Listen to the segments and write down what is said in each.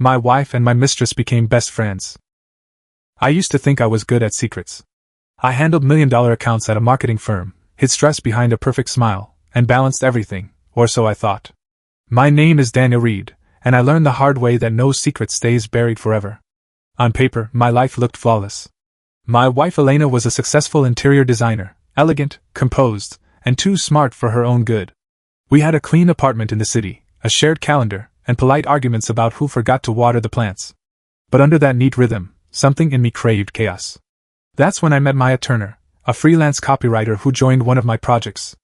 My wife and my mistress became best friends. I used to think I was good at secrets. I handled million-dollar accounts at a marketing firm, hid stress behind a perfect smile, and balanced everything, or so I thought. My name is Daniel Reed, and I learned the hard way that no secret stays buried forever. On paper, my life looked flawless. My wife Elena was a successful interior designer, elegant, composed, and too smart for her own good. We had a clean apartment in the city, a shared calendar, and polite arguments about who forgot to water the plants. But under that neat rhythm, something in me craved chaos. That's when I met Maya Turner, a freelance copywriter who joined one of my projects.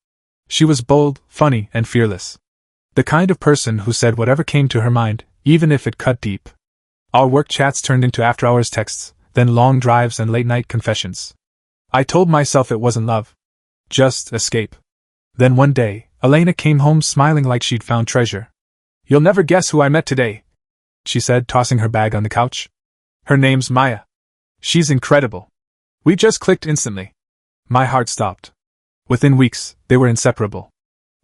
She was bold, funny, and fearless. The kind of person who said whatever came to her mind, even if it cut deep. Our work chats turned into after-hours texts, then long drives and late-night confessions. I told myself it wasn't love. Just escape. Then one day, Elena came home smiling like she'd found treasure. "You'll never guess who I met today," she said, tossing her bag on the couch. "Her name's Maya. She's incredible. We just clicked instantly." My heart stopped. Within weeks, they were inseparable.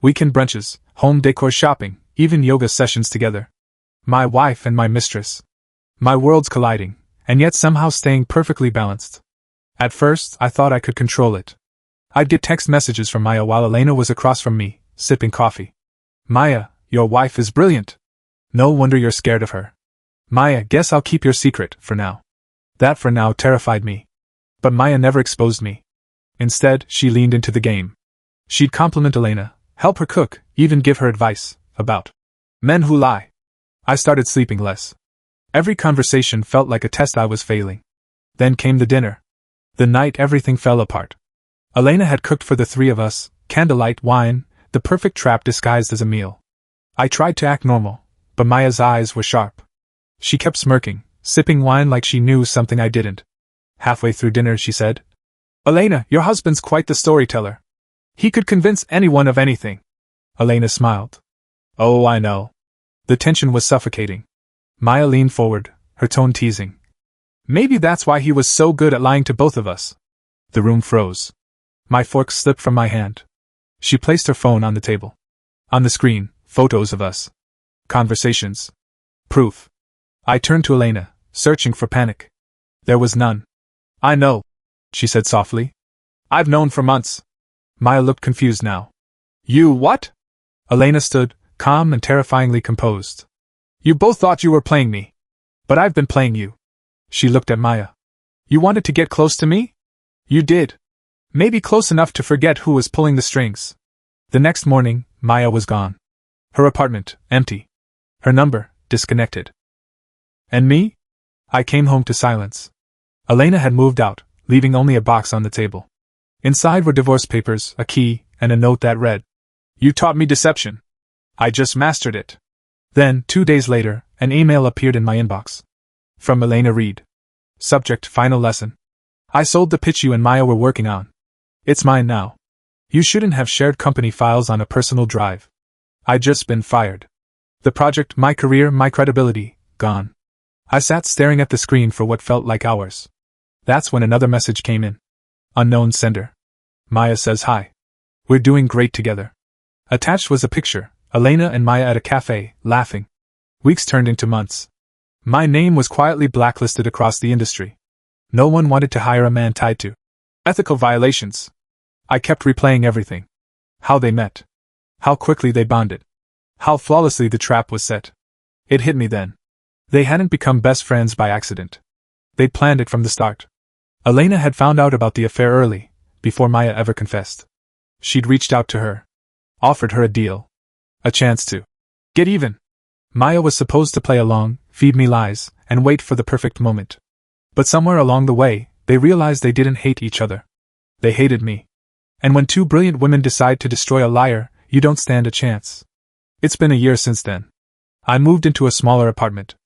Weekend brunches, home decor shopping, even yoga sessions together. My wife and my mistress. My worlds colliding, and yet somehow staying perfectly balanced. At first, I thought I could control it. I'd get text messages from Maya while Elena was across from me, sipping coffee. "Maya, your wife is brilliant. No wonder you're scared of her." "Maya, guess I'll keep your secret, for now." That "for now" terrified me. But Maya never exposed me. Instead, she leaned into the game. She'd compliment Elena, help her cook, even give her advice about men who lie. I started sleeping less. Every conversation felt like a test I was failing. Then came the dinner. The night everything fell apart. Elena had cooked for the three of us, candlelight, wine, the perfect trap disguised as a meal. I tried to act normal, but Maya's eyes were sharp. She kept smirking, sipping wine like she knew something I didn't. Halfway through dinner she said, "Elena, your husband's quite the storyteller. He could convince anyone of anything." Elena smiled. "Oh, I know." The tension was suffocating. Maya leaned forward, her tone teasing. "Maybe that's why he was so good at lying to both of us." The room froze. My fork slipped from my hand. She placed her phone on the table. On the screen, photos of us. Conversations. Proof. I turned to Elena, searching for panic. There was none. "I know," she said softly. "I've known for months." Maya looked confused now. "You what?" Elena stood, calm and terrifyingly composed. "You both thought you were playing me. But I've been playing you." She looked at Maya. "You wanted to get close to me? You did. Maybe close enough to forget who was pulling the strings." The next morning, Maya was gone. Her apartment, empty. Her number, disconnected. And me? I came home to silence. Elena had moved out, leaving only a box on the table. Inside were divorce papers, a key, and a note that read, "You taught me deception. I just mastered it." Then, 2 days later, an email appeared in my inbox. From Elena Reed. Subject: Final lesson. "I sold the pitch you and Maya were working on. It's mine now. You shouldn't have shared company files on a personal drive. I'd just been fired. The project, my career, my credibility, gone." I sat staring at the screen for what felt like hours. That's when another message came in. Unknown sender. "Maya says hi. We're doing great together." Attached was a picture, Elena and Maya at a cafe, laughing. Weeks turned into months. My name was quietly blacklisted across the industry. No one wanted to hire a man tied to ethical violations. I kept replaying everything. How they met. How quickly they bonded. How flawlessly the trap was set. It hit me then. They hadn't become best friends by accident. They'd planned it from the start. Elena had found out about the affair early, before Maya ever confessed. She'd reached out to her. Offered her a deal. A chance to get even. Maya was supposed to play along, feed me lies, and wait for the perfect moment. But somewhere along the way, they realized they didn't hate each other. They hated me. And when two brilliant women decide to destroy a liar, you don't stand a chance. It's been a year since then. I moved into a smaller apartment.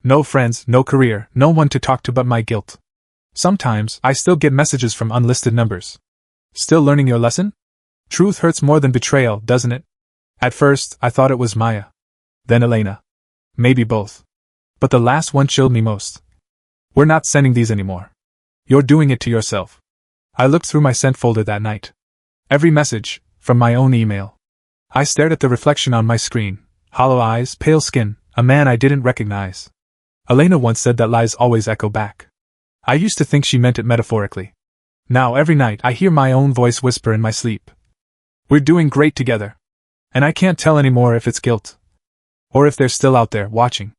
No friends, no career, no one to talk to but my guilt. Sometimes, I still get messages from unlisted numbers. "Still learning your lesson?" Truth hurts more than betrayal, doesn't it? At first, I thought it was Maya. Then Elena. Maybe both. But the last one chilled me most. "We're not sending these anymore. You're doing it to yourself." I looked through my sent folder that night. Every message, from my own email. I stared at the reflection on my screen. Hollow eyes, pale skin, a man I didn't recognize. Elena once said that lies always echo back. I used to think she meant it metaphorically. Now every night I hear my own voice whisper in my sleep. We're doing great together. And I can't tell anymore if it's guilt. Or if they're still out there, watching.